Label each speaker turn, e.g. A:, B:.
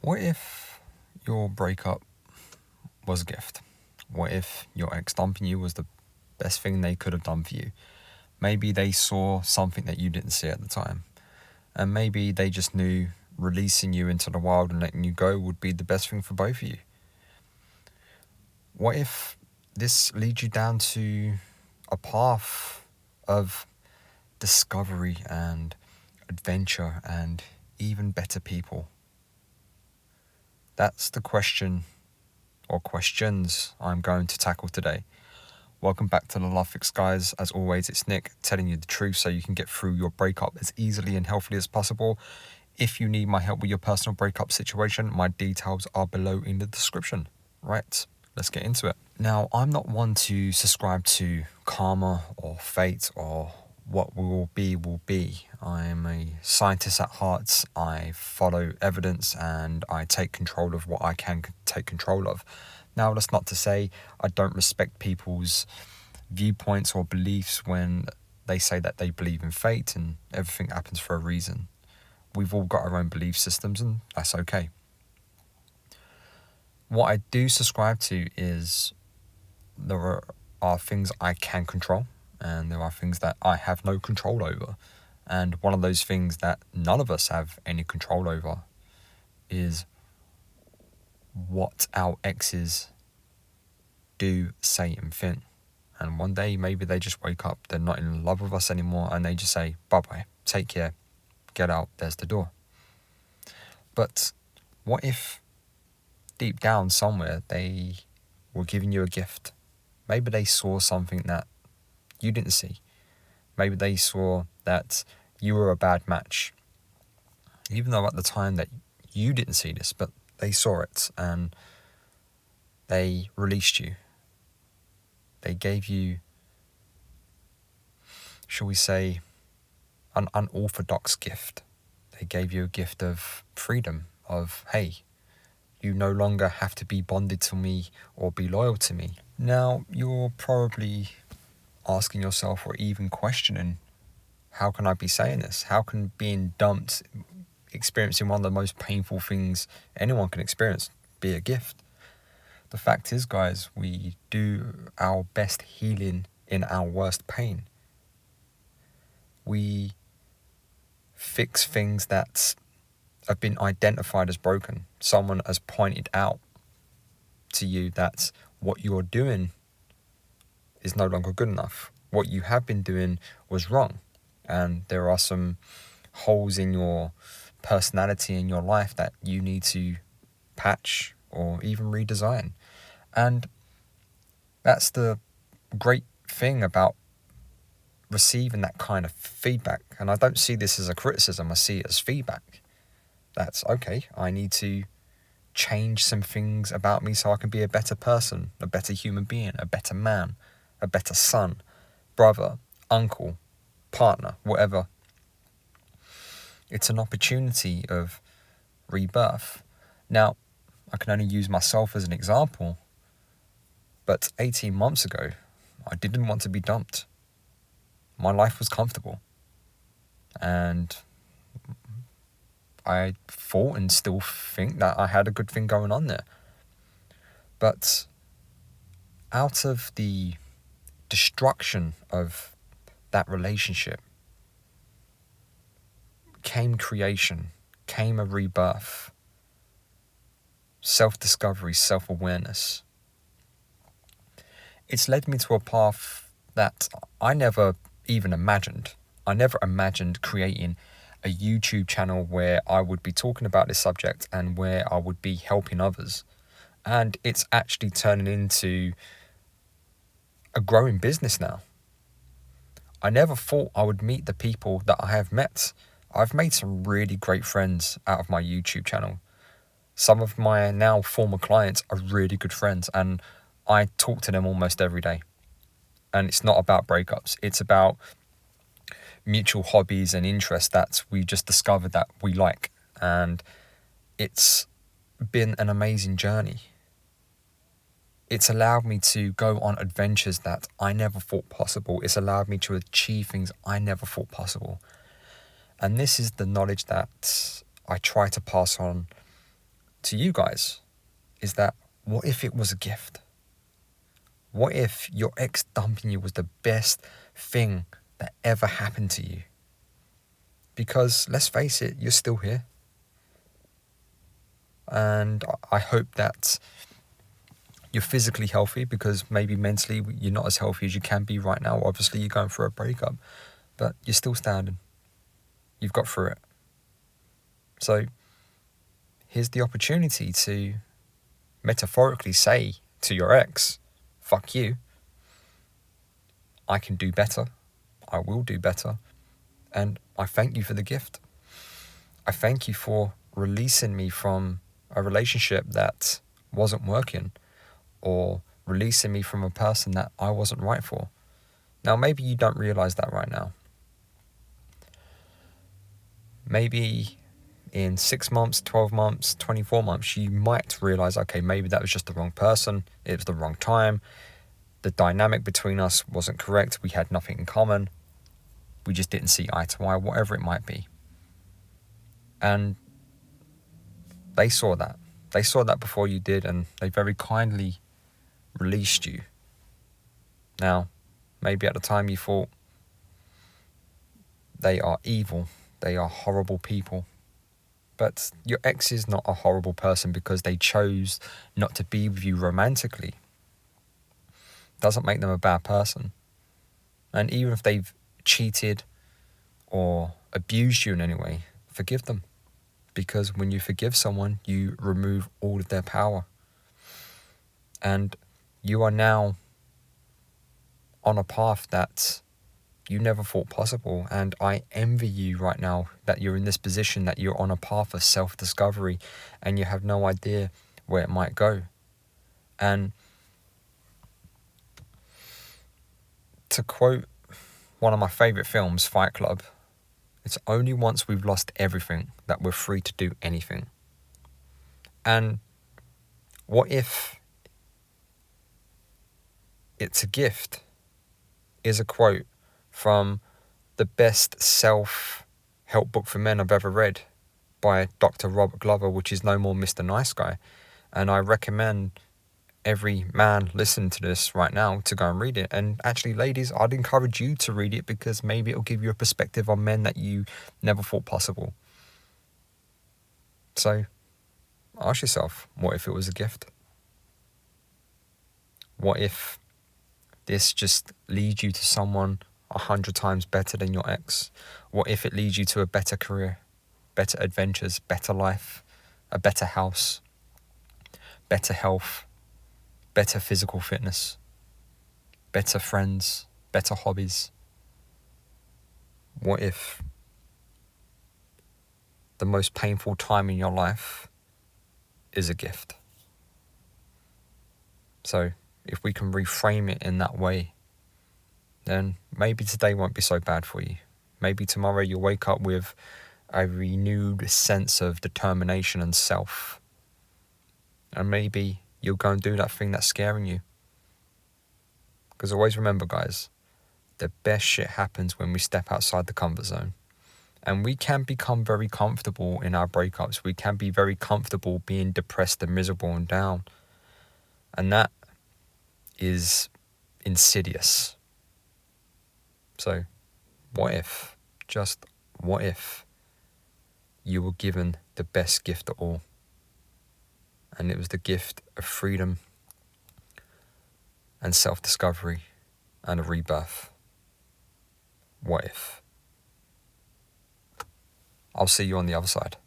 A: What if your breakup was a gift? What if your ex dumping you was the best thing they could have done for you? Maybe they saw something that you didn't see at the time. And maybe they just knew releasing you into the wild and letting you go would be the best thing for both of you. What if this leads you down to a path of discovery and adventure and even better people? That's the question or questions I'm going to tackle today. Welcome back to the Love Fix, guys. As always, it's Nick telling you the truth so you can get through your breakup as easily and healthily as possible. If you need my help with your personal breakup situation, my details are below in the description. Right, let's get into it. Now, I'm not one to subscribe to karma or fate or what will be will be. I'm a scientist at heart. I follow evidence and I take control of what I can take control of. Now, that's not to say I don't respect people's viewpoints or beliefs when they say that they believe in fate and everything happens for a reason. We've all got our own belief systems and that's okay. What I do subscribe to is there are things I can control and there are things that I have no control over. And one of those things that none of us have any control over is what our exes do, say, and think. And one day, maybe they just wake up, they're not in love with us anymore, and they just say, bye-bye, take care, get out, there's the door. But what if deep down somewhere they were giving you a gift? Maybe they saw something that you didn't see. Maybe they saw that you were a bad match. Even though at the time that you didn't see this, but they saw it and they released you. They gave you, shall we say, an unorthodox gift. They gave you a gift of freedom, of, hey, you no longer have to be bonded to me or be loyal to me. Now, you're probably asking yourself or even questioning, how can I be saying this? How can being dumped, experiencing one of the most painful things anyone can experience, be a gift? The fact is, guys, we do our best healing in our worst pain. We fix things that have been identified as broken. Someone has pointed out to you that what you're doing is no longer good enough. What you have been doing was wrong. And there are some holes in your personality in your life that you need to patch or even redesign. And that's the great thing about receiving that kind of feedback. And I don't see this as a criticism, I see it as feedback. That's okay, I need to change some things about me so I can be a better person, a better human being, a better man, a better son, brother, uncle, partner, whatever. It's an opportunity of rebirth. Now, I can only use myself as an example, but 18 months ago, I didn't want to be dumped. My life was comfortable. And I thought and still think that I had a good thing going on there. But out of the destruction of that relationship came creation, came a rebirth, self-discovery, self-awareness. It's led me to a path that I never even imagined. I never imagined creating a YouTube channel where I would be talking about this subject and where I would be helping others. And it's actually turning into a growing business now. I never thought I would meet the people that I have met. I've made some really great friends out of my YouTube channel. Some of my now former clients are really good friends and I talk to them almost every day. And it's not about breakups. It's about mutual hobbies and interests that we just discovered that we like. And it's been an amazing journey. It's allowed me to go on adventures that I never thought possible. It's allowed me to achieve things I never thought possible. And this is the knowledge that I try to pass on to you guys is that, what if it was a gift? What if your ex dumping you was the best thing that ever happened to you? Because let's face it, you're still here. And I hope that you're physically healthy, because maybe mentally you're not as healthy as you can be right now. Obviously, you're going through a breakup, but you're still standing. You've got through it. So here's the opportunity to metaphorically say to your ex, fuck you. I can do better. I will do better. And I thank you for the gift. I thank you for releasing me from a relationship that wasn't working, or releasing me from a person that I wasn't right for. Now, maybe you don't realize that right now. Maybe in 6 months, 12 months, 24 months, you might realize, okay, maybe that was just the wrong person. It was the wrong time. The dynamic between us wasn't correct. We had nothing in common. We just didn't see eye to eye, whatever it might be. And they saw that. They saw that before you did, and they very kindly released you. Now, maybe at the time you thought, they are evil, they are horrible people. But your ex is not a horrible person because they chose not to be with you romantically. Doesn't make them a bad person. And even if they've cheated or abused you in any way, forgive them. Because when you forgive someone, you remove all of their power. And you are now on a path that you never thought possible. And I envy you right now that you're in this position, that you're on a path of self-discovery and you have no idea where it might go. And to quote one of my favorite films, Fight Club, it's only once we've lost everything that we're free to do anything. And what if it's a gift? Is a quote from the best self-help book for men I've ever read by Dr. Robert Glover, which is No More Mr. Nice Guy. And I recommend every man listening to this right now to go and read it. And actually, ladies, I'd encourage you to read it, because maybe it'll give you a perspective on men that you never thought possible. So ask yourself, what if it was a gift? What if this just leads you to someone 100 times better than your ex? What if it leads you to a better career, better adventures, better life, a better house, better health, better physical fitness, better friends, better hobbies? What if the most painful time in your life is a gift? So if we can reframe it in that way, then maybe today won't be so bad for you. Maybe tomorrow you'll wake up with a renewed sense of determination and self. And maybe you'll go and do that thing that's scaring you. Because always remember, guys, the best shit happens when we step outside the comfort zone. And we can become very comfortable in our breakups. We can be very comfortable being depressed and miserable and down. And that is insidious. So what if, just what if, you were given the best gift of all? And it was the gift of freedom and self-discovery and a rebirth. What if? I'll see you on the other side.